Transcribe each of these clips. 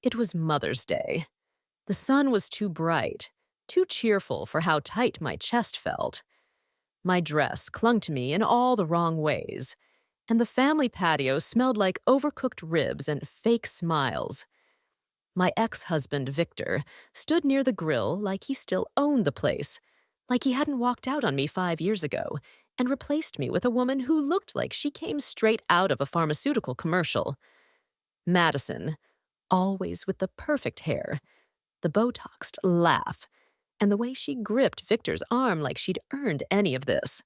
It was Mother's Day. The sun was too bright, too cheerful for how tight my chest felt. My dress clung to me in all the wrong ways, and the family patio smelled like overcooked ribs and fake smiles. My ex-husband, Victor, stood near the grill like he still owned the place, like he hadn't walked out on me 5 years ago and replaced me with a woman who looked like she came straight out of a pharmaceutical commercial. Madison, always with the perfect hair, the Botoxed laugh, and the way she gripped Victor's arm like she'd earned any of this.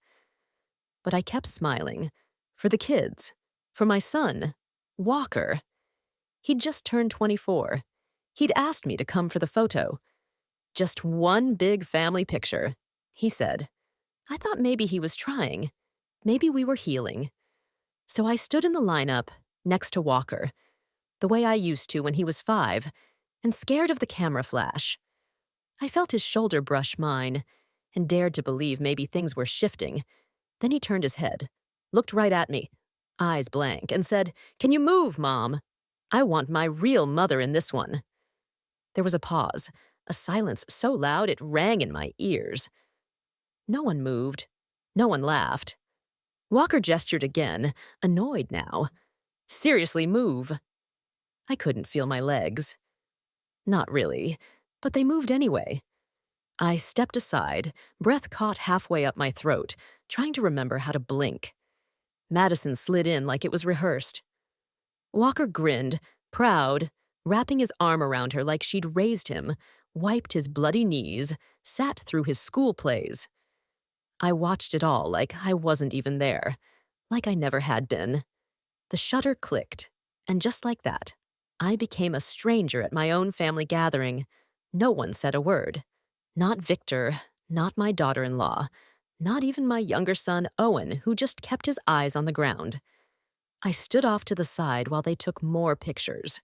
But I kept smiling. For the kids. For my son. Walker. He'd just turned 24. He'd asked me to come for the photo. Just one big family picture, he said. I thought maybe he was trying. Maybe we were healing. So I stood in the lineup, next to Walker, the way I used to when he was 5, and scared of the camera flash. I felt his shoulder brush mine, and dared to believe maybe things were shifting. Then he turned his head, looked right at me, eyes blank, and said, "Can you move, Mom? I want my real mother in this one." There was a pause, a silence so loud it rang in my ears. No one moved. No one laughed. Walker gestured again, annoyed now. "Seriously, move." I couldn't feel my legs. Not really, but they moved anyway. I stepped aside, breath caught halfway up my throat, trying to remember how to blink. Madison slid in like it was rehearsed. Walker grinned, proud, wrapping his arm around her like she'd raised him, wiped his bloody knees, sat through his school plays. I watched it all like I wasn't even there, like I never had been. The shutter clicked, and just like that, I became a stranger at my own family gathering. No one said a word. Not Victor, not my daughter-in-law, not even my younger son, Owen, who just kept his eyes on the ground. I stood off to the side while they took more pictures.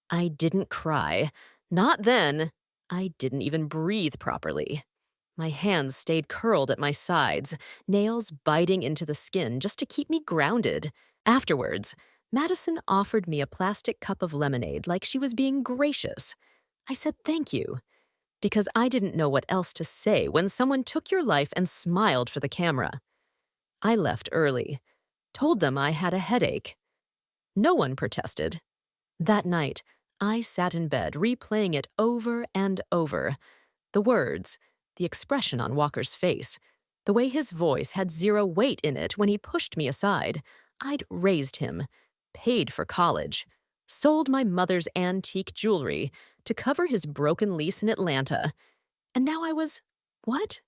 I didn't cry. Not then. I didn't even breathe properly. My hands stayed curled at my sides, nails biting into the skin just to keep me grounded. Afterwards, Madison offered me a plastic cup of lemonade like she was being gracious. I said thank you, because I didn't know what else to say when someone took your life and smiled for the camera. I left early, told them I had a headache. No one protested. That night, I sat in bed replaying it over and over. The words, the expression on Walker's face, the way his voice had zero weight in it when he pushed me aside. I'd raised him, paid for college, sold my mother's antique jewelry to cover his broken lease in Atlanta. And now I was, what?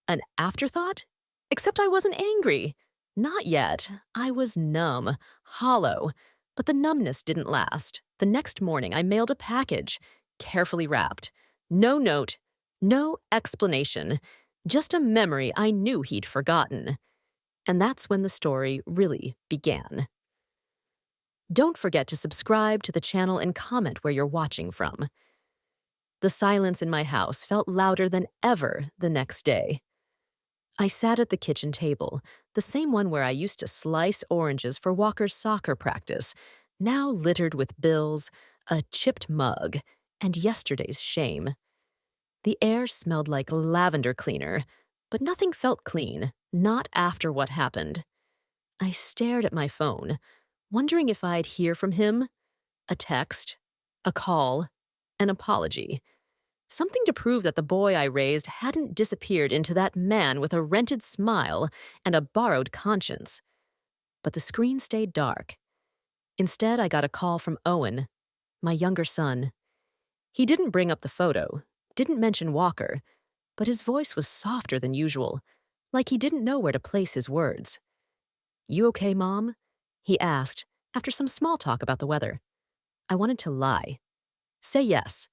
An afterthought? Except I wasn't angry. Not yet. I was numb, hollow. But the numbness didn't last. The next morning, I mailed a package, carefully wrapped. No note, no explanation, just a memory I knew he'd forgotten. And that's when the story really began. Don't forget to subscribe to the channel and comment where you're watching from. The silence in my house felt louder than ever the next day. I sat at the kitchen table, the same one where I used to slice oranges for Walker's soccer practice, now littered with bills, a chipped mug, and yesterday's shame. The air smelled like lavender cleaner, but nothing felt clean, not after what happened. I stared at my phone, wondering if I'd hear from him. A text, a call, an apology. Something to prove that the boy I raised hadn't disappeared into that man with a rented smile and a borrowed conscience. But the screen stayed dark. Instead, I got a call from Owen, my younger son. He didn't bring up the photo, didn't mention Walker, but his voice was softer than usual, like he didn't know where to place his words. "You okay, Mom?" he asked, after some small talk about the weather. I wanted to lie. Say yes.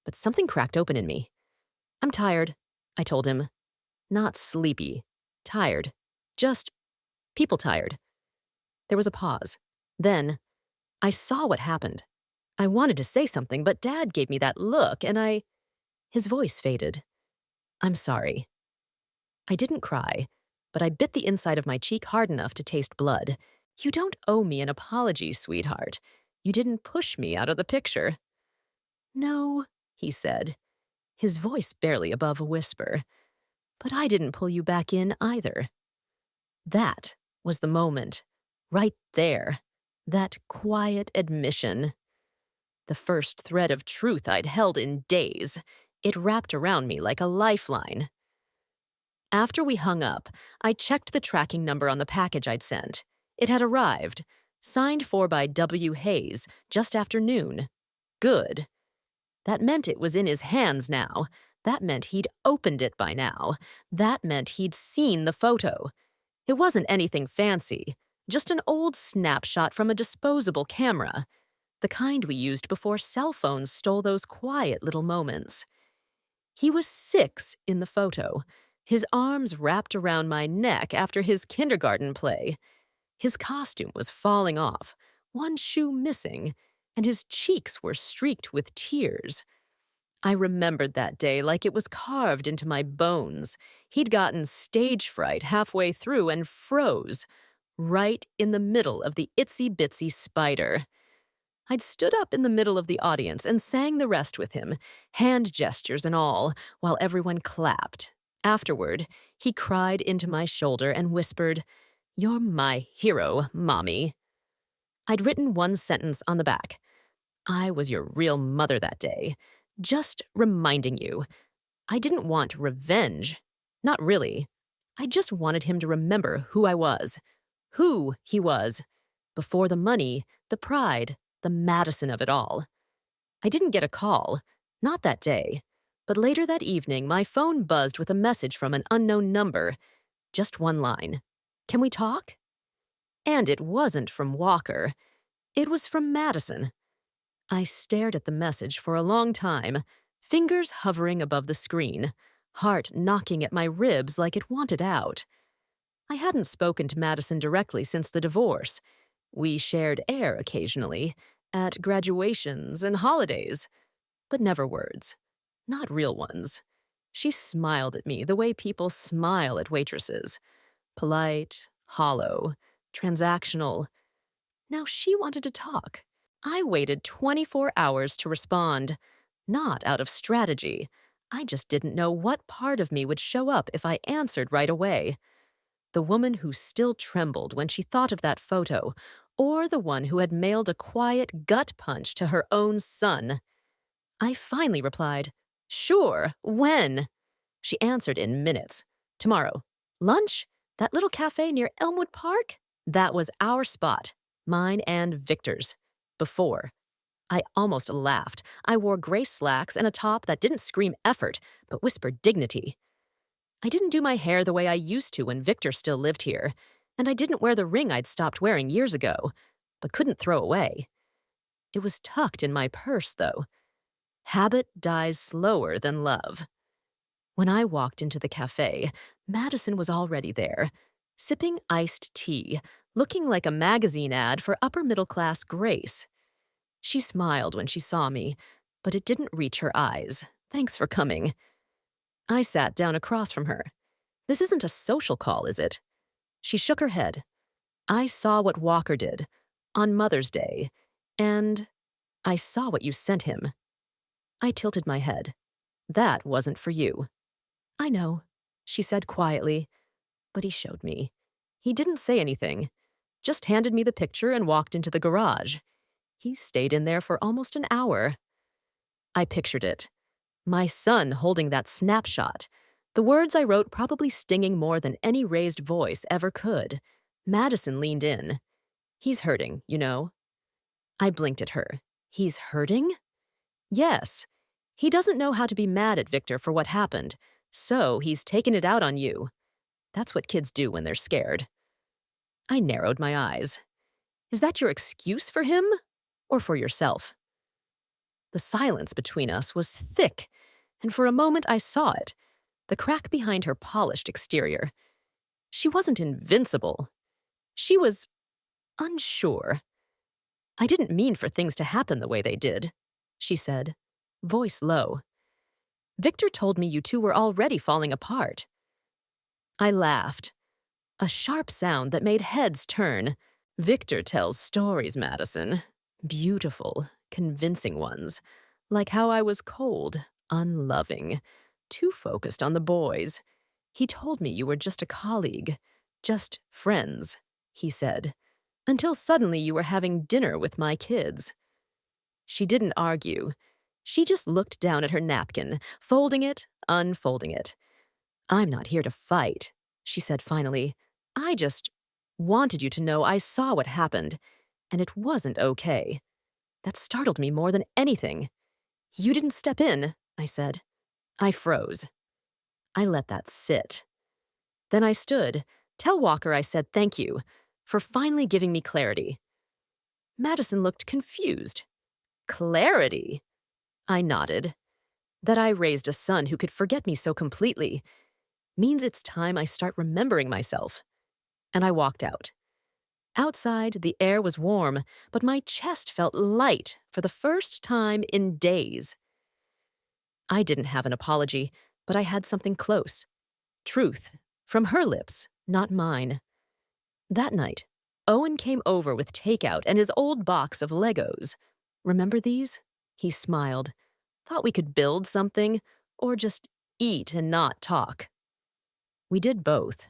But something cracked open in me. "I'm tired," I told him. Not sleepy. Tired. Just people tired. There was a pause. Then, I saw what happened. I wanted to say something, but Dad gave me that look, and His voice faded. "I'm sorry." I didn't cry, but I bit the inside of my cheek hard enough to taste blood. "You don't owe me an apology, sweetheart. You didn't push me out of the picture." "No," he said, his voice barely above a whisper, "but I didn't pull you back in either." That was the moment. Right there. That quiet admission. The first thread of truth I'd held in days. It wrapped around me like a lifeline. After we hung up, I checked the tracking number on the package I'd sent. It had arrived, signed for by W. Hayes, just after noon. Good. That meant it was in his hands now. That meant he'd opened it by now. That meant he'd seen the photo. It wasn't anything fancy, just an old snapshot from a disposable camera, the kind we used before cell phones stole those quiet little moments. He was 6 in the photo, his arms wrapped around my neck after his kindergarten play. His costume was falling off, one shoe missing, and his cheeks were streaked with tears. I remembered that day like it was carved into my bones. He'd gotten stage fright halfway through and froze, right in the middle of the itsy-bitsy spider. I'd stood up in the middle of the audience and sang the rest with him, hand gestures and all, while everyone clapped. Afterward, he cried into my shoulder and whispered, "You're my hero, Mommy." I'd written one sentence on the back. "I was your real mother that day. Just reminding you." I didn't want revenge. Not really. I just wanted him to remember who I was. Who he was. Before the money, the pride, the Madison of it all. I didn't get a call. Not that day. But later that evening, my phone buzzed with a message from an unknown number. Just one line. "Can we talk?" And it wasn't from Walker. It was from Madison. I stared at the message for a long time, fingers hovering above the screen, heart knocking at my ribs like it wanted out. I hadn't spoken to Madison directly since the divorce. We shared air occasionally, at graduations and holidays, but never words. Not real ones. She smiled at me the way people smile at waitresses. Polite, hollow, transactional. Now she wanted to talk. I waited 24 hours to respond. Not out of strategy. I just didn't know what part of me would show up if I answered right away. The woman who still trembled when she thought of that photo, or the one who had mailed a quiet gut punch to her own son. I finally replied, "Sure, when?" She answered in minutes. "Tomorrow. Lunch? That little cafe near Elmwood Park?" That was our spot. Mine and Victor's. Before. I almost laughed. I wore gray slacks and a top that didn't scream effort, but whispered dignity. I didn't do my hair the way I used to when Victor still lived here, and I didn't wear the ring I'd stopped wearing years ago, but couldn't throw away. It was tucked in my purse, though. Habit dies slower than love. When I walked into the cafe, Madison was already there, sipping iced tea, looking like a magazine ad for upper-middle-class grace. She smiled when she saw me, but it didn't reach her eyes. "Thanks for coming." I sat down across from her. "This isn't a social call, is it?" She shook her head. "I saw what Walker did, on Mother's Day, and I saw what you sent him." I tilted my head. "That wasn't for you." "I know," she said quietly, but he showed me. He didn't say anything, just handed me the picture and walked into the garage. He stayed in there for almost an hour. I pictured it. My son holding that snapshot. The words I wrote probably stinging more than any raised voice ever could. Madison leaned in. "He's hurting, you know." I blinked at her. "He's hurting?" "Yes. He doesn't know how to be mad at Victor for what happened, so he's taken it out on you. That's what kids do when they're scared." I narrowed my eyes. "Is that your excuse for him? Or for yourself?" The silence between us was thick, and for a moment I saw it, the crack behind her polished exterior. She wasn't invincible. She was unsure. "I didn't mean for things to happen the way they did," she said, voice low. "Victor told me you two were already falling apart." I laughed. A sharp sound that made heads turn. "Victor tells stories, Madison. Beautiful, convincing ones, like how I was cold, unloving, too focused on the boys. He told me you were just a colleague, just friends, he said, until suddenly you were having dinner with my kids. She didn't argue. She just looked down at her napkin, folding it, unfolding it. I'm not here to fight, she said finally. I just wanted you to know I saw what happened, and it wasn't okay. That startled me more than anything. You didn't step in, I said. I froze. I let that sit. Then I stood. Tell Walker I said thank you for finally giving me clarity. Madison looked confused. Clarity? I nodded. That I raised a son who could forget me so completely means it's time I start remembering myself. And I walked out. Outside, the air was warm, but my chest felt light for the first time in days. I didn't have an apology, but I had something close. Truth, from her lips, not mine. That night, Owen came over with takeout and his old box of Legos. Remember these? He smiled. Thought we could build something, or just eat and not talk. We did both.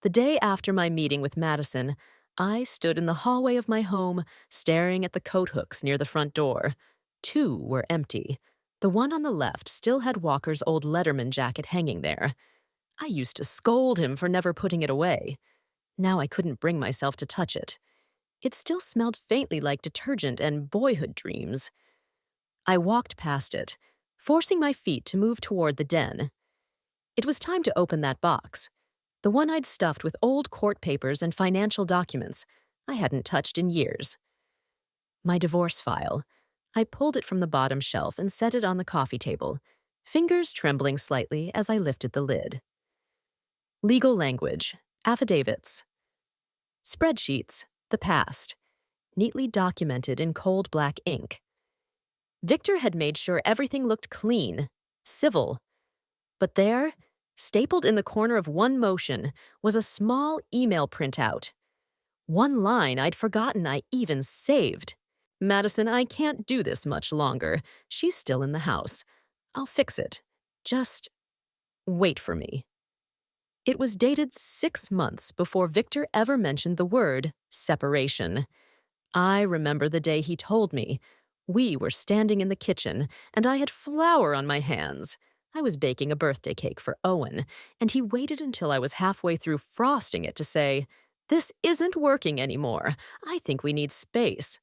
The day after my meeting with Madison, I stood in the hallway of my home, staring at the coat hooks near the front door. 2 were empty. The one on the left still had Walker's old Letterman jacket hanging there. I used to scold him for never putting it away. Now I couldn't bring myself to touch it. It still smelled faintly like detergent and boyhood dreams. I walked past it, forcing my feet to move toward the den. It was time to open that box, the one I'd stuffed with old court papers and financial documents I hadn't touched in years. My divorce file. I pulled it from the bottom shelf and set it on the coffee table, fingers trembling slightly as I lifted the lid. Legal language, affidavits. Spreadsheets, the past, neatly documented in cold black ink. Victor had made sure everything looked clean, civil. But there, stapled in the corner of one motion, was a small email printout. One line I'd forgotten I even saved. Madison, I can't do this much longer. She's still in the house. I'll fix it. Just wait for me. It was dated 6 months before Victor ever mentioned the word separation. I remember the day he told me. We were standing in the kitchen, and I had flour on my hands. I was baking a birthday cake for Owen, and he waited until I was halfway through frosting it to say, "This isn't working anymore. I think we need space."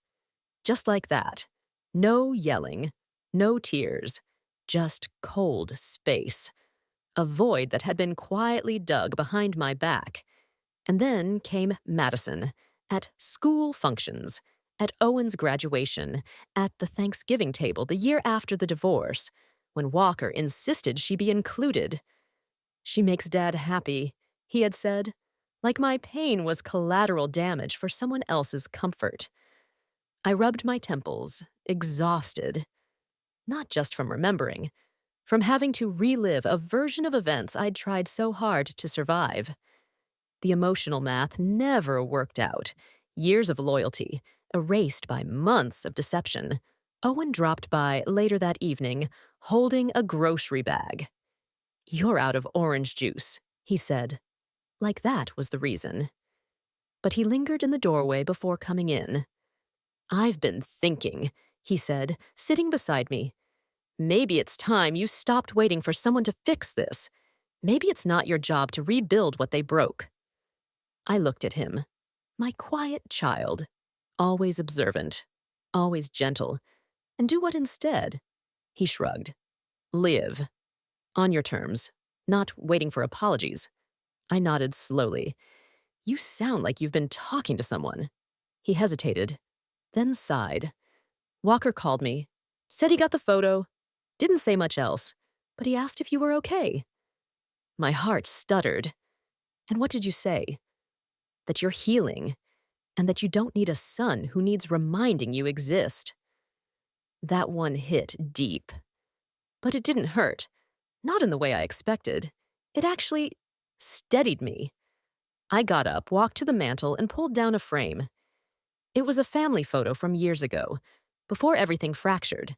Just like that. No yelling, no tears, just cold space. A void that had been quietly dug behind my back. And then came Madison, at school functions, at Owen's graduation, at the Thanksgiving table the year after the divorce, when Walker insisted she be included. She makes Dad happy, he had said, like my pain was collateral damage for someone else's comfort. I rubbed my temples, exhausted. Not just from remembering, from having to relive a version of events I'd tried so hard to survive. The emotional math never worked out. Years of loyalty, erased by months of deception. Owen dropped by later that evening, holding a grocery bag. "You're out of orange juice," he said. Like that was the reason. But he lingered in the doorway before coming in. "I've been thinking," he said, sitting beside me. "Maybe it's time you stopped waiting for someone to fix this. Maybe it's not your job to rebuild what they broke." I looked at him. My quiet child, always observant, always gentle. And do what instead? He shrugged. Live. On your terms. Not waiting for apologies. I nodded slowly. "You sound like you've been talking to someone." He hesitated, then sighed. "Walker called me. Said he got the photo. Didn't say much else, but he asked if you were okay." My heart stuttered. "And what did you say?" "That you're healing, and that you don't need a son who needs reminding you exist." That one hit deep. But it didn't hurt. Not in the way I expected. It actually steadied me. I got up, walked to the mantel, and pulled down a frame. It was a family photo from years ago, before everything fractured.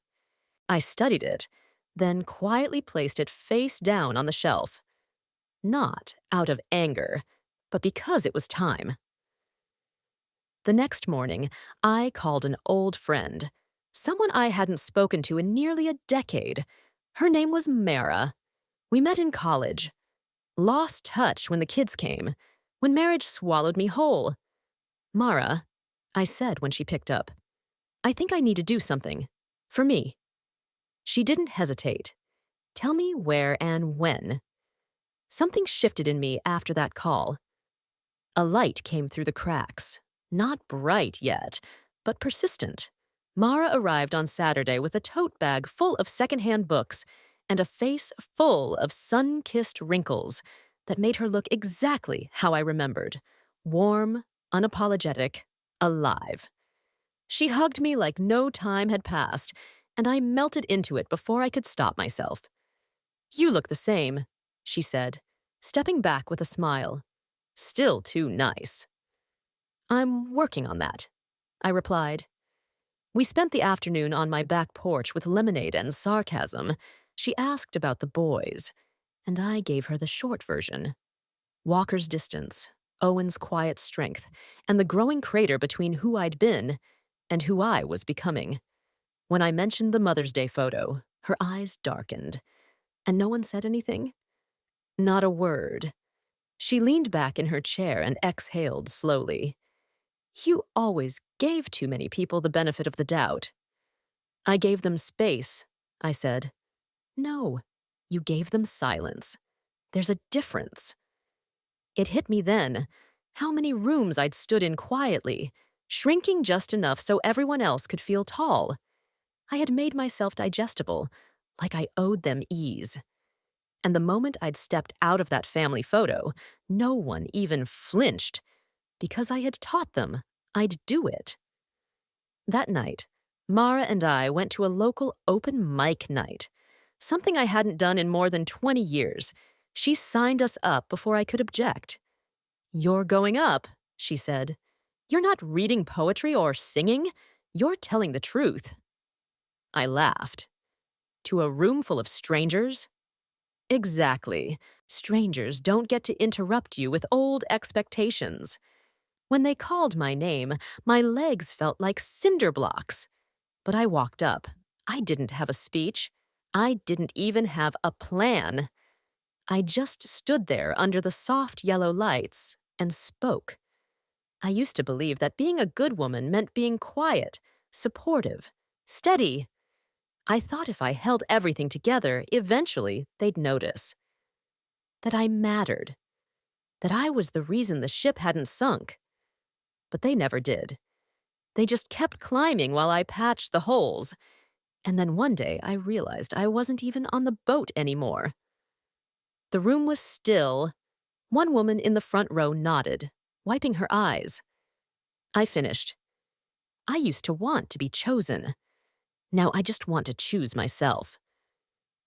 I studied it, then quietly placed it face down on the shelf. Not out of anger, but because it was time. The next morning, I called an old friend, someone I hadn't spoken to in nearly a decade. Her name was Mara. We met in college. Lost touch when the kids came, when marriage swallowed me whole. Mara, I said when she picked up, I think I need to do something. For me. She didn't hesitate. Tell me where and when. Something shifted in me after that call. A light came through the cracks. Not bright yet, but persistent. Mara arrived on Saturday with a tote bag full of secondhand books and a face full of sun-kissed wrinkles that made her look exactly how I remembered. Warm, unapologetic, alive. She hugged me like no time had passed, and I melted into it before I could stop myself. "You look the same," she said, stepping back with a smile. "Still too nice." "I'm working on that," I replied. We spent the afternoon on my back porch with lemonade and sarcasm. She asked about the boys, and I gave her the short version. Walker's distance, Owen's quiet strength, and the growing crater between who I'd been and who I was becoming. When I mentioned the Mother's Day photo, her eyes darkened. And no one said anything? Not a word. She leaned back in her chair and exhaled slowly. "You always gave too many people the benefit of the doubt." "I gave them space," I said. "No, you gave them silence. There's a difference." It hit me then, how many rooms I'd stood in quietly, shrinking just enough so everyone else could feel tall. I had made myself digestible, like I owed them ease. And the moment I'd stepped out of that family photo, no one even flinched, because I had taught them I'd do it. That night, Mara and I went to a local open mic night, something I hadn't done in more than 20 years. She signed us up before I could object. "You're going up," she said. "You're not reading poetry or singing. You're telling the truth." I laughed. "To a room full of strangers?" "Exactly. Strangers don't get to interrupt you with old expectations." When they called my name, my legs felt like cinder blocks. But I walked up. I didn't have a speech. I didn't even have a plan. I just stood there under the soft yellow lights and spoke. I used to believe that being a good woman meant being quiet, supportive, steady. I thought if I held everything together, eventually they'd notice. That I mattered. That I was the reason the ship hadn't sunk. But they never did. They just kept climbing while I patched the holes. And then one day I realized I wasn't even on the boat anymore. The room was still. One woman in the front row nodded, wiping her eyes. I finished. I used to want to be chosen. Now I just want to choose myself.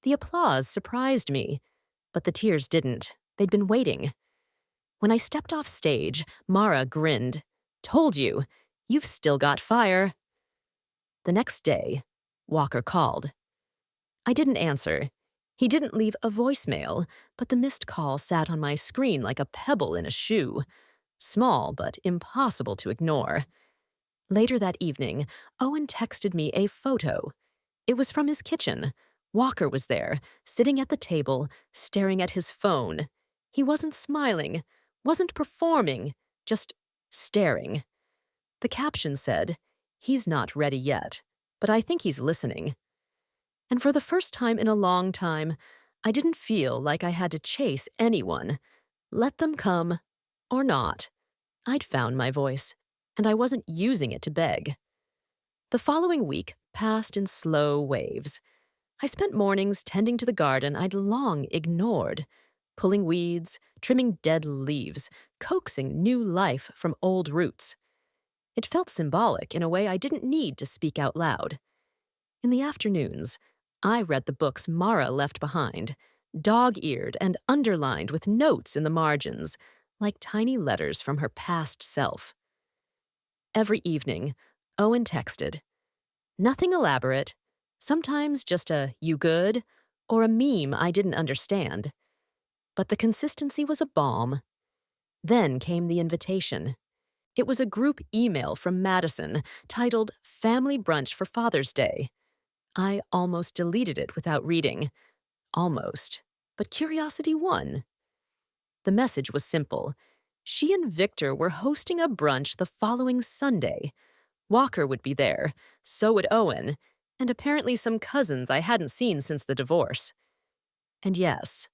The applause surprised me, but the tears didn't. They'd been waiting. When I stepped off stage, Mara grinned. "Told you, you've still got fire." The next day, Walker called. I didn't answer. He didn't leave a voicemail, but the missed call sat on my screen like a pebble in a shoe. Small, but impossible to ignore. Later that evening, Owen texted me a photo. It was from his kitchen. Walker was there, sitting at the table, staring at his phone. He wasn't smiling, wasn't performing, just staring. The caption said, "He's not ready yet, but I think he's listening." And for the first time in a long time, I didn't feel like I had to chase anyone. Let them come, or not. I'd found my voice, and I wasn't using it to beg. The following week passed in slow waves. I spent mornings tending to the garden I'd long ignored, pulling weeds, trimming dead leaves, coaxing new life from old roots. It felt symbolic in a way I didn't need to speak out loud. In the afternoons, I read the books Mara left behind, dog-eared and underlined with notes in the margins, like tiny letters from her past self. Every evening, Owen texted. Nothing elaborate, sometimes just a "you good?" or a meme I didn't understand. But the consistency was a balm. Then came the invitation. It was a group email from Madison titled Family Brunch for Father's Day. I almost deleted it without reading. Almost. But curiosity won. The message was simple. She and Victor were hosting a brunch the following Sunday. Walker would be there, so would Owen, and apparently some cousins I hadn't seen since the divorce. And yes,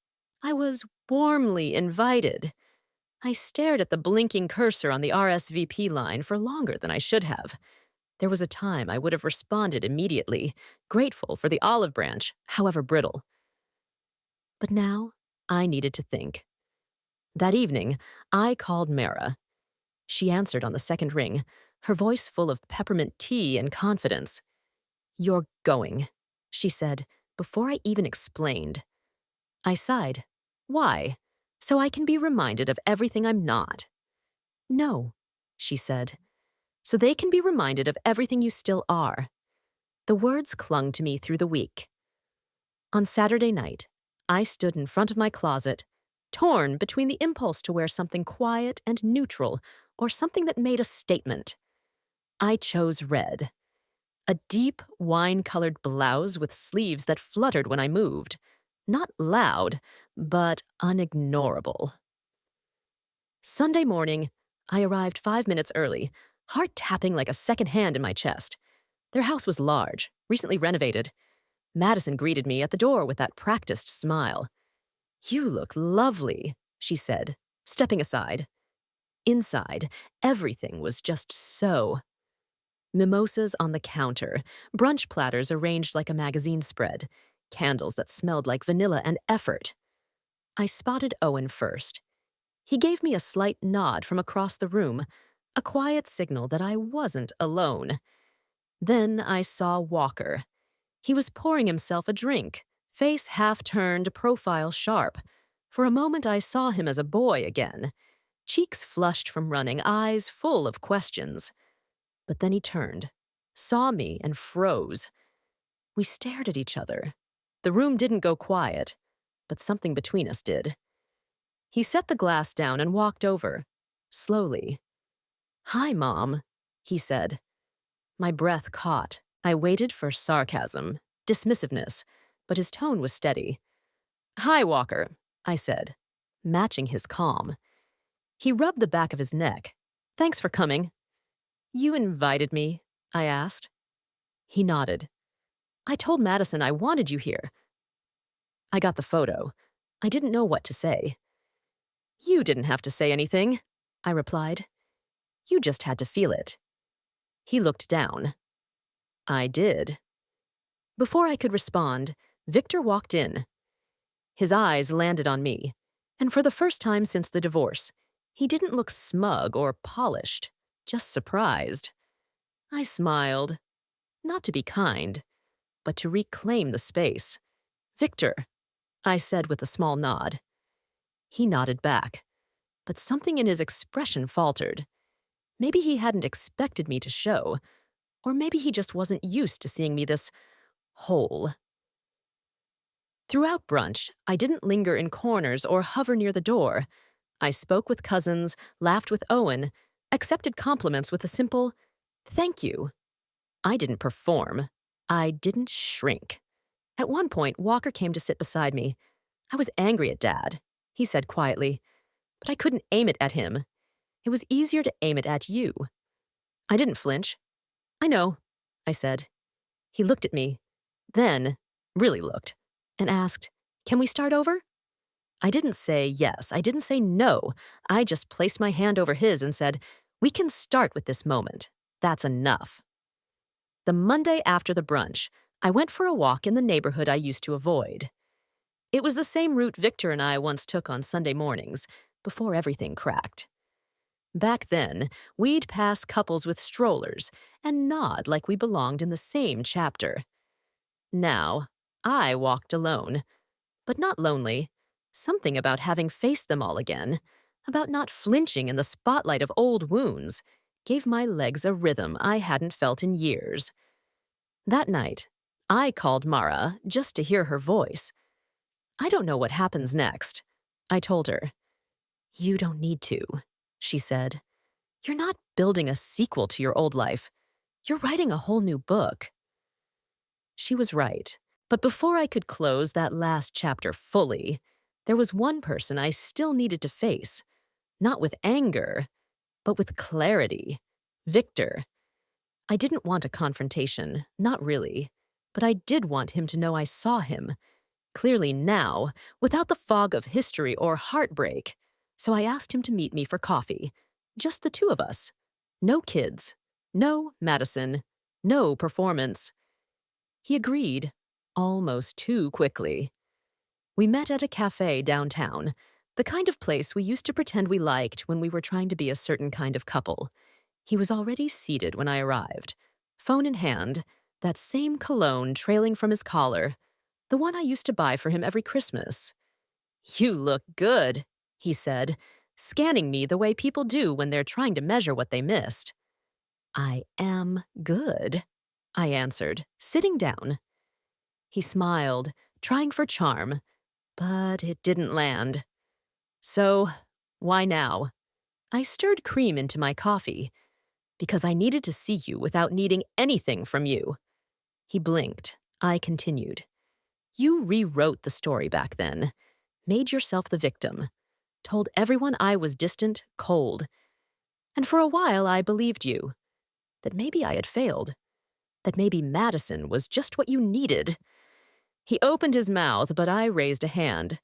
I was warmly invited. I stared at the blinking cursor on the RSVP line for longer than I should have. There was a time I would have responded immediately, grateful for the olive branch, however brittle. But now, I needed to think. That evening, I called Mara. She answered on the second ring, her voice full of peppermint tea and confidence. "You're going," she said, before I even explained. I sighed. "Why? So I can be reminded of everything I'm not." "No," she said. "So they can be reminded of everything you still are." The words clung to me through the week. On Saturday night, I stood in front of my closet, torn between the impulse to wear something quiet and neutral or something that made a statement. I chose red. A deep, wine-colored blouse with sleeves that fluttered when I moved. Not loud, but unignorable. Sunday morning, I arrived 5 minutes early, heart tapping like a second hand in my chest. Their house was large, recently renovated. Madison greeted me at the door with that practiced smile. "You look lovely," she said, stepping aside. Inside, everything was just so. Mimosas on the counter, brunch platters arranged like a magazine spread, candles that smelled like vanilla and effort. I spotted Owen first. He gave me a slight nod from across the room, a quiet signal that I wasn't alone. Then I saw Walker. He was pouring himself a drink, face half-turned, profile sharp. For a moment I saw him as a boy again, cheeks flushed from running, eyes full of questions. But then he turned, saw me, and froze. We stared at each other. The room didn't go quiet, but something between us did. He set the glass down and walked over, slowly. "Hi, Mom," he said. My breath caught. I waited for sarcasm, dismissiveness, but his tone was steady. "Hi, Walker," I said, matching his calm. He rubbed the back of his neck. "Thanks for coming." "You invited me?" I asked. He nodded. "I told Madison I wanted you here." I got the photo. I didn't know what to say. "You didn't have to say anything," I replied. "You just had to feel it." He looked down. I did. Before I could respond, Victor walked in. His eyes landed on me, and for the first time since the divorce, he didn't look smug or polished, just surprised. I smiled, not to be kind, but to reclaim the space. "Victor," I said with a small nod. He nodded back, but something in his expression faltered. Maybe he hadn't expected me to show, or maybe he just wasn't used to seeing me this whole. Throughout brunch, I didn't linger in corners or hover near the door. I spoke with cousins, laughed with Owen, accepted compliments with a simple, "Thank you." I didn't perform. I didn't shrink. At one point, Walker came to sit beside me. I was angry at Dad, he said quietly, but I couldn't aim it at him. It was easier to aim it at you. I didn't flinch. "I know," I said. He looked at me, then really looked, and asked, "Can we start over?" I didn't say yes, I didn't say no. I just placed my hand over his and said, "We can start with this moment. That's enough." The Monday after the brunch, I went for a walk in the neighborhood I used to avoid. It was the same route Victor and I once took on Sunday mornings, before everything cracked. Back then, we'd pass couples with strollers and nod like we belonged in the same chapter. Now, I walked alone, but not lonely. Something about having faced them all again, about not flinching in the spotlight of old wounds, gave my legs a rhythm I hadn't felt in years. That night, I called Mara just to hear her voice. I don't know what happens next, I told her. You don't need to, she said. You're not building a sequel to your old life. You're writing a whole new book. She was right. But before I could close that last chapter fully, there was one person I still needed to face. Not with anger, but with clarity. Victor. I didn't want a confrontation, not really. But I did want him to know I saw him. Clearly now, without the fog of history or heartbreak. So I asked him to meet me for coffee. Just the two of us. No kids. No Madison. No performance. He agreed, almost too quickly. We met at a cafe downtown, the kind of place we used to pretend we liked when we were trying to be a certain kind of couple. He was already seated when I arrived, phone in hand, that same cologne trailing from his collar, the one I used to buy for him every Christmas. You look good, he said, scanning me the way people do when they're trying to measure what they missed. I am good, I answered, sitting down. He smiled, trying for charm, but it didn't land. So, why now? I stirred cream into my coffee, because I needed to see you without needing anything from you. He blinked. I continued. You rewrote the story back then, made yourself the victim, told everyone I was distant, cold. And for a while I believed you, that maybe I had failed, that maybe Madison was just what you needed. He opened his mouth, but I raised a hand.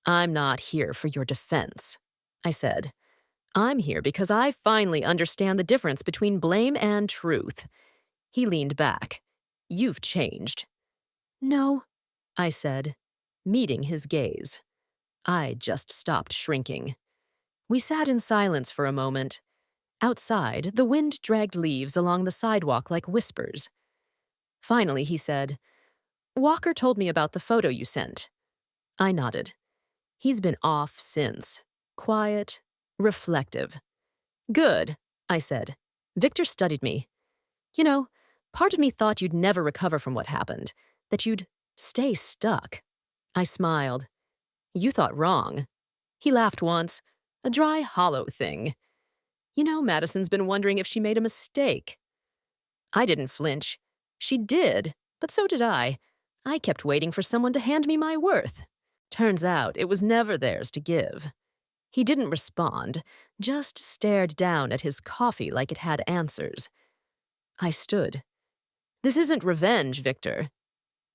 I'm not here for your defense, I said. I'm here because I finally understand the difference between blame and truth. He leaned back. You've changed. No, I said, meeting his gaze. I just stopped shrinking. We sat in silence for a moment. Outside, the wind dragged leaves along the sidewalk like whispers. Finally, he said, Walker told me about the photo you sent. I nodded. He's been off since. Quiet, reflective. Good, I said. Victor studied me. You know, part of me thought you'd never recover from what happened, that you'd stay stuck. I smiled. You thought wrong. He laughed once, a dry, hollow thing. You know, Madison's been wondering if she made a mistake. I didn't flinch. She did, but so did I. I kept waiting for someone to hand me my worth. Turns out it was never theirs to give. He didn't respond, just stared down at his coffee like it had answers. I stood. This isn't revenge, Victor.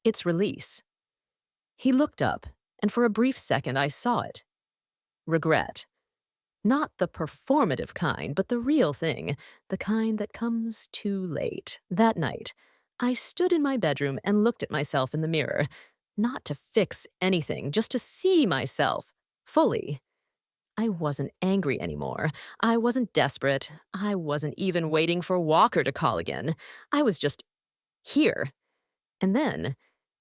It's release. He looked up, and for a brief second I saw it. Regret. Not the performative kind, but the real thing, the kind that comes too late. That night, I stood in my bedroom and looked at myself in the mirror, not to fix anything, just to see myself, fully. I wasn't angry anymore. I wasn't desperate. I wasn't even waiting for Walker to call again. I was just here. And then,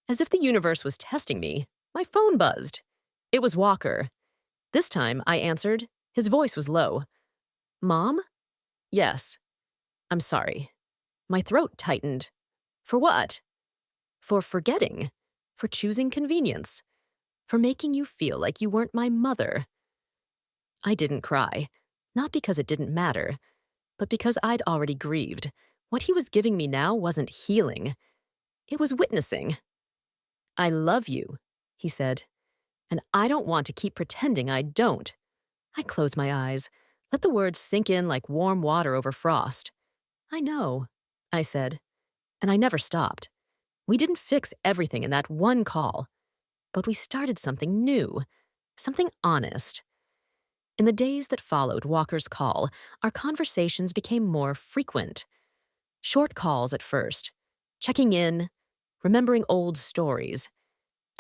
as if the universe was testing me, my phone buzzed. It was Walker. This time, I answered. His voice was low. Mom? Yes. I'm sorry. My throat tightened. For what? For forgetting. For choosing convenience. For making you feel like you weren't my mother. I didn't cry. Not because it didn't matter, but because I'd already grieved. What he was giving me now wasn't healing. It was witnessing. I love you, he said, and I don't want to keep pretending I don't. I closed my eyes, let the words sink in like warm water over frost. I know, I said, and I never stopped. We didn't fix everything in that one call, but we started something new, something honest. In the days that followed Walker's call, our conversations became more frequent. Short calls at first, checking in, remembering old stories,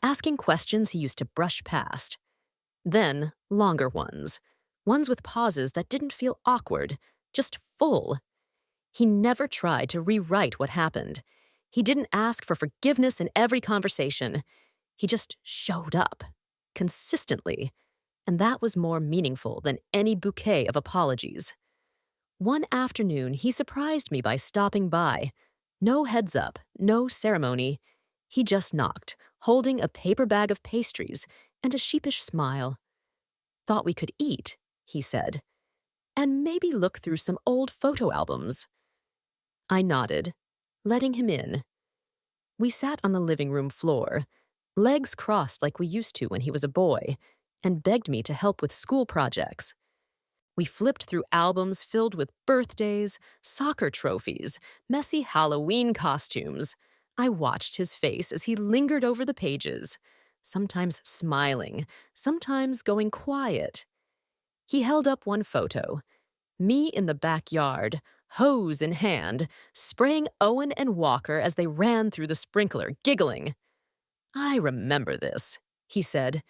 asking questions he used to brush past. Then, longer ones with pauses that didn't feel awkward, just full. He never tried to rewrite what happened. He didn't ask for forgiveness in every conversation. He just showed up, consistently, and that was more meaningful than any bouquet of apologies. One afternoon, he surprised me by stopping by. No heads up, no ceremony. He just knocked, holding a paper bag of pastries and a sheepish smile. "Thought we could eat," he said, "and maybe look through some old photo albums." I nodded, letting him in. We sat on the living room floor, legs crossed like we used to when he was a boy, and begged me to help with school projects. We flipped through albums filled with birthdays, soccer trophies, messy Halloween costumes. I watched his face as he lingered over the pages, sometimes smiling, sometimes going quiet. He held up one photo, me in the backyard, hose in hand, spraying Owen and Walker as they ran through the sprinkler, giggling. "I remember this," he said.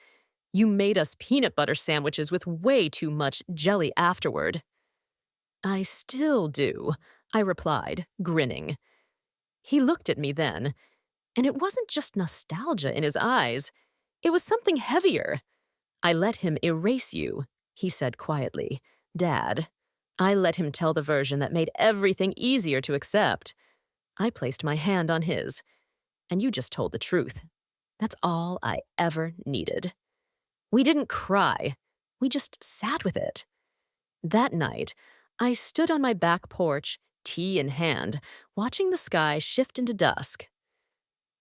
"You made us peanut butter sandwiches with way too much jelly afterward." "I still do," I replied, grinning. He looked at me then, and it wasn't just nostalgia in his eyes. It was something heavier. "I let him erase you," he said quietly. "Dad. I let him tell the version that made everything easier to accept." I placed my hand on his. "And you just told the truth. That's all I ever needed." We didn't cry. We just sat with it. That night, I stood on my back porch, tea in hand, watching the sky shift into dusk.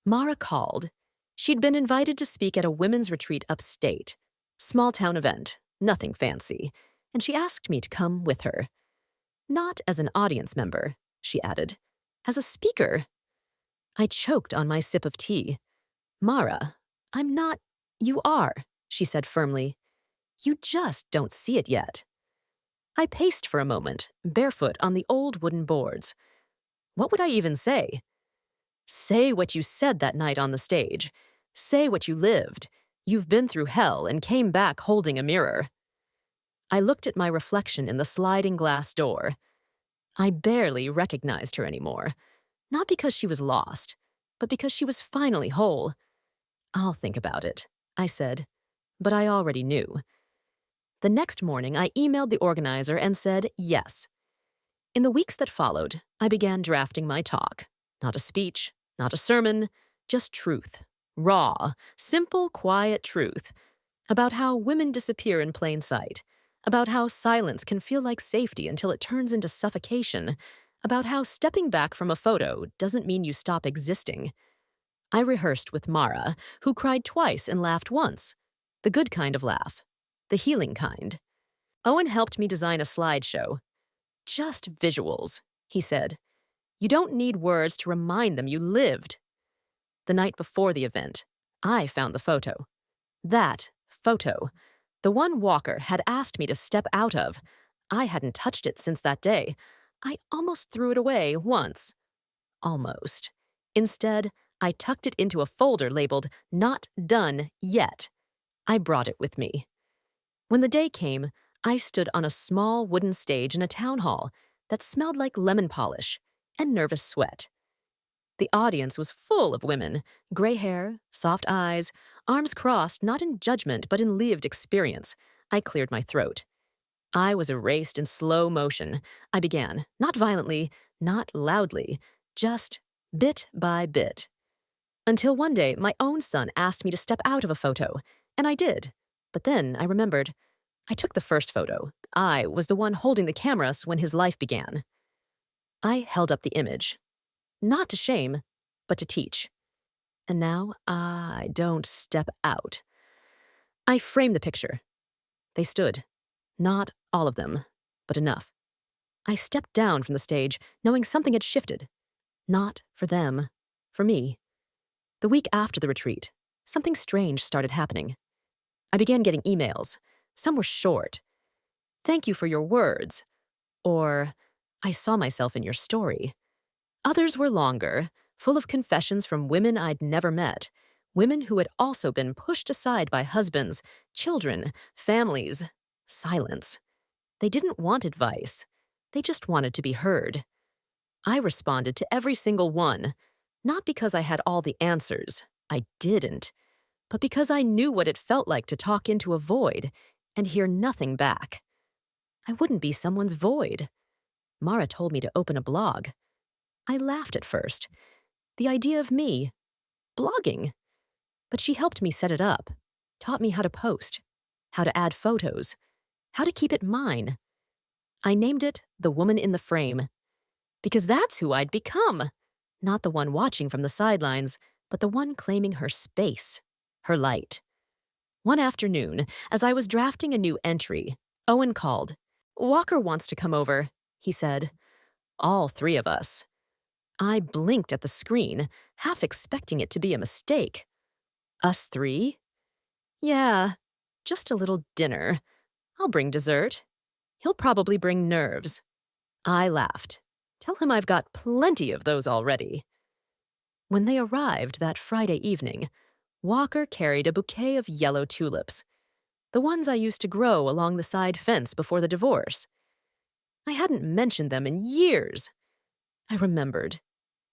Mara called. She'd been invited to speak at a women's retreat upstate. Small town event, nothing fancy, and she asked me to come with her. "Not as an audience member," she added, "as a speaker." I choked on my sip of tea. "Mara, I'm not—" "You are," she said firmly. "You just don't see it yet." I paced for a moment, barefoot on the old wooden boards. What would I even say? Say what you said that night on the stage. Say what you lived. You've been through hell and came back holding a mirror. I looked at my reflection in the sliding glass door. I barely recognized her anymore. Not because she was lost, but because she was finally whole. "I'll think about it," I said, but I already knew. The next morning, I emailed the organizer and said yes. In the weeks that followed, I began drafting my talk. Not a speech, not a sermon, just truth. Raw, simple, quiet truth. About how women disappear in plain sight. About how silence can feel like safety until it turns into suffocation. About how stepping back from a photo doesn't mean you stop existing. I rehearsed with Mara, who cried twice and laughed once. The good kind of laugh. The healing kind. Owen helped me design a slideshow. "Just visuals," he said. "You don't need words to remind them you lived." The night before the event, I found the photo. That photo. The one Walker had asked me to step out of. I hadn't touched it since that day. I almost threw it away once. Almost. Instead, I tucked it into a folder labeled "Not Done Yet." I brought it with me. When the day came, I stood on a small wooden stage in a town hall that smelled like lemon polish and nervous sweat. The audience was full of women, gray hair, soft eyes, arms crossed not in judgment but in lived experience. I cleared my throat. I was erased in slow motion. I began, not violently, not loudly, just bit by bit. Until one day, my own son asked me to step out of a photo, and I did. But then I remembered. I took the first photo. I was the one holding the cameras when his life began. I held up the image. Not to shame, but to teach. And now I don't step out. I framed the picture. They stood. Not all of them, but enough. I stepped down from the stage, knowing something had shifted. Not for them, for me. The week after the retreat, something strange started happening. I began getting emails. Some were short. "Thank you for your words." Or, "I saw myself in your story." Others were longer, full of confessions from women I'd never met, women who had also been pushed aside by husbands, children, families, silence. They didn't want advice. They just wanted to be heard. I responded to every single one, not because I had all the answers. I didn't. But because I knew what it felt like to talk into a void and hear nothing back. I wouldn't be someone's void. Mara told me to open a blog. I laughed at first. The idea of me blogging. But she helped me set it up, taught me how to post, how to add photos, how to keep it mine. I named it The Woman in the Frame, because that's who I'd become. Not the one watching from the sidelines, but the one claiming her space, her light. One afternoon, as I was drafting a new entry, Owen called. "Walker wants to come over," he said. All three of us. I blinked at the screen, half expecting it to be a mistake. Us three? Yeah, just a little dinner. I'll bring dessert. He'll probably bring nerves. I laughed. Tell him I've got plenty of those already. When they arrived that Friday evening, Walker carried a bouquet of yellow tulips, the ones I used to grow along the side fence before the divorce. I hadn't mentioned them in years. I remembered,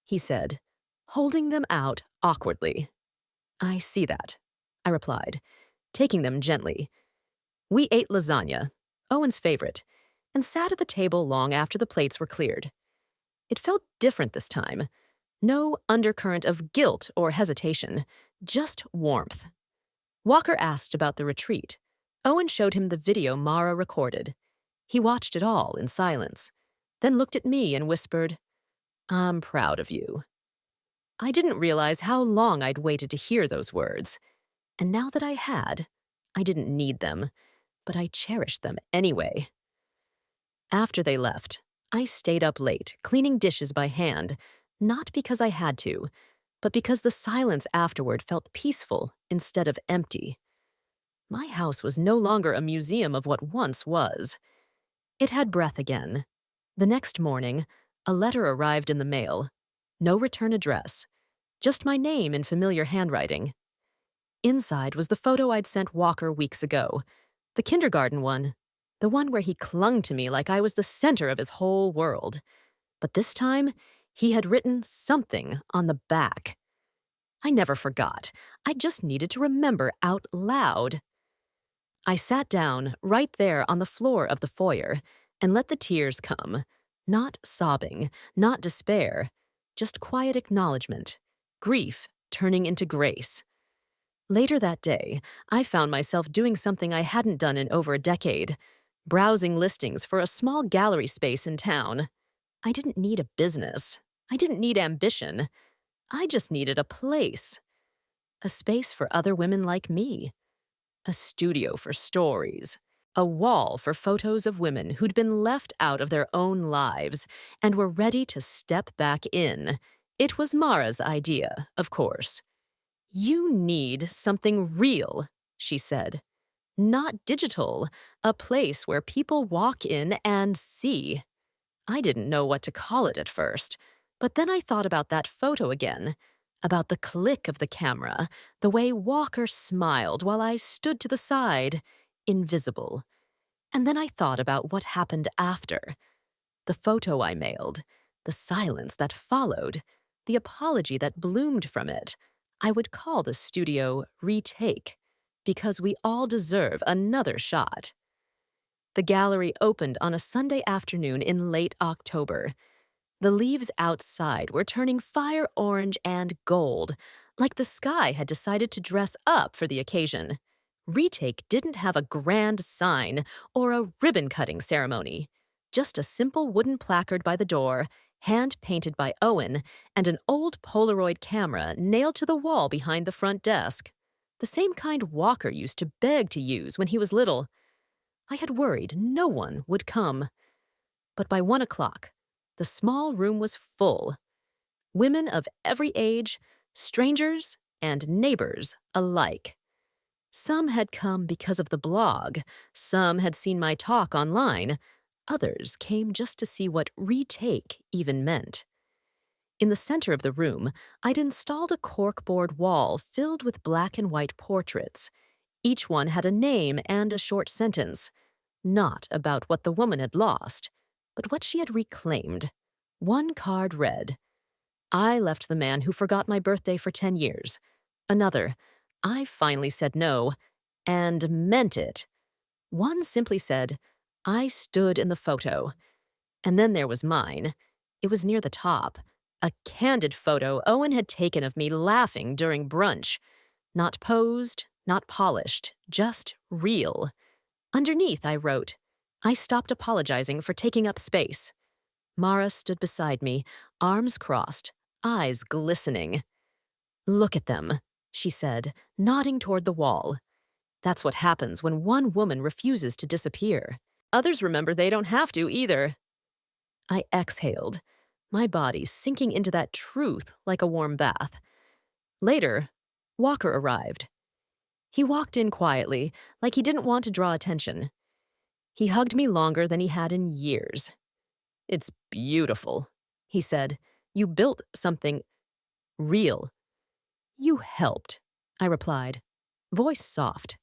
he said, holding them out awkwardly. I see that, I replied, taking them gently. We ate lasagna, Owen's favorite, and sat at the table long after the plates were cleared. It felt different this time. No undercurrent of guilt or hesitation, just warmth. Walker asked about the retreat. Owen showed him the video Mara recorded. He watched it all in silence, then looked at me and whispered, "I'm proud of you." I didn't realize how long I'd waited to hear those words. And now that I had, I didn't need them, but I cherished them anyway. After they left, I stayed up late, cleaning dishes by hand, not because I had to, but because the silence afterward felt peaceful instead of empty. My house was no longer a museum of what once was. It had breath again. The next morning, a letter arrived in the mail. No return address, just my name in familiar handwriting. Inside was the photo I'd sent Walker weeks ago, the kindergarten one, the one where he clung to me like I was the center of his whole world. But this time, he had written something on the back. I never forgot. I just needed to remember out loud. I sat down right there on the floor of the foyer and let the tears come. Not sobbing, not despair, just quiet acknowledgement, grief turning into grace. Later that day, I found myself doing something I hadn't done in over a decade, browsing listings for a small gallery space in town. I didn't need a business. I didn't need ambition. I just needed a place. A space for other women like me. A studio for stories. A wall for photos of women who'd been left out of their own lives and were ready to step back in. It was Mara's idea, of course. You need something real, she said. Not digital, a place where people walk in and see. I didn't know what to call it at first, but then I thought about that photo again, about the click of the camera, the way Walker smiled while I stood to the side, invisible. And then I thought about what happened after. The photo I mailed, the silence that followed, the apology that bloomed from it. I would call the studio Retake, because we all deserve another shot. The gallery opened on a Sunday afternoon in late October. The leaves outside were turning fire orange and gold, like the sky had decided to dress up for the occasion. Retake didn't have a grand sign or a ribbon-cutting ceremony, just a simple wooden placard by the door, hand-painted by Owen, and an old Polaroid camera nailed to the wall behind the front desk. The same kind Walker used to beg to use when he was little. I had worried no one would come. But by 1 o'clock, the small room was full. Women of every age, strangers and neighbors alike. Some had come because of the blog, some had seen my talk online, others came just to see what retake even meant. In the center of the room, I'd installed a corkboard wall filled with black and white portraits. Each one had a name and a short sentence, not about what the woman had lost, but what she had reclaimed. One card read, "I left the man who forgot my birthday for 10 years. Another, I finally said no, and meant it. One simply said, I stood in the photo. And then there was mine. It was near the top. A candid photo Owen had taken of me laughing during brunch. Not posed, not polished, just real. Underneath, I wrote, "I stopped apologizing for taking up space." Mara stood beside me, arms crossed, eyes glistening. "Look at them," she said, nodding toward the wall. "That's what happens when one woman refuses to disappear. Others remember they don't have to either." I exhaled, my body sinking into that truth like a warm bath. Later, Walker arrived. He walked in quietly, like he didn't want to draw attention. He hugged me longer than he had in years. "It's beautiful," he said. "You built something real." "You helped," I replied, voice soft,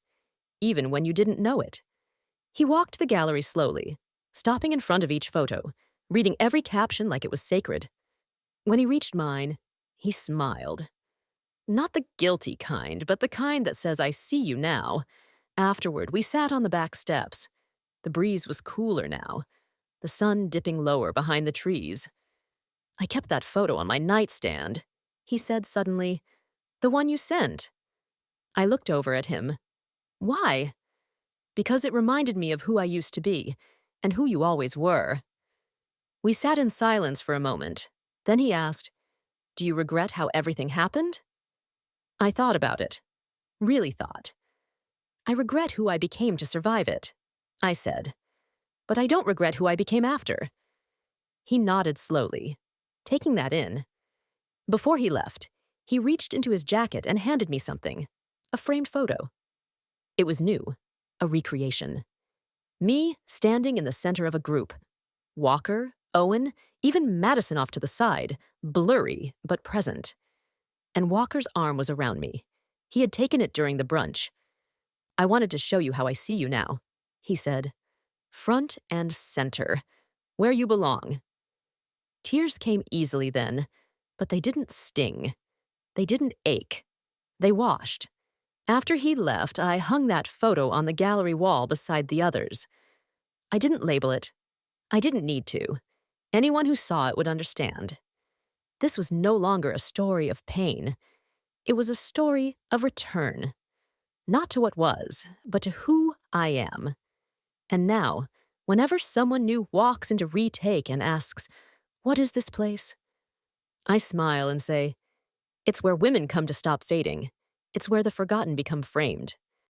"even when you didn't know it." He walked the gallery slowly, stopping in front of each photo, reading every caption like it was sacred. When he reached mine, he smiled. Not the guilty kind, but the kind that says, "I see you now." Afterward, we sat on the back steps. The breeze was cooler now, the sun dipping lower behind the trees. "I kept that photo on my nightstand," he said suddenly. "The one you sent." I looked over at him. "Why?" "Because it reminded me of who I used to be, and who you always were." We sat in silence for a moment. Then he asked, "Do you regret how everything happened?" I thought about it. Really thought. "I regret who I became to survive it," I said. "But I don't regret who I became after." He nodded slowly, taking that in. Before he left, he reached into his jacket and handed me something, a framed photo. It was new, a recreation. Me standing in the center of a group. Walker, Owen, even Madison off to the side, blurry but present. And Walker's arm was around me. He had taken it during the brunch. "I wanted to show you how I see you now," he said. "Front and center, where you belong." Tears came easily then, but they didn't sting. They didn't ache. They washed. After he left, I hung that photo on the gallery wall beside the others. I didn't label it. I didn't need to. Anyone who saw it would understand. This was no longer a story of pain. It was a story of return. Not to what was, but to who I am. And now, whenever someone new walks into Retake and asks, "What is this place?" I smile and say, "It's where women come to stop fading. It's where the forgotten become framed."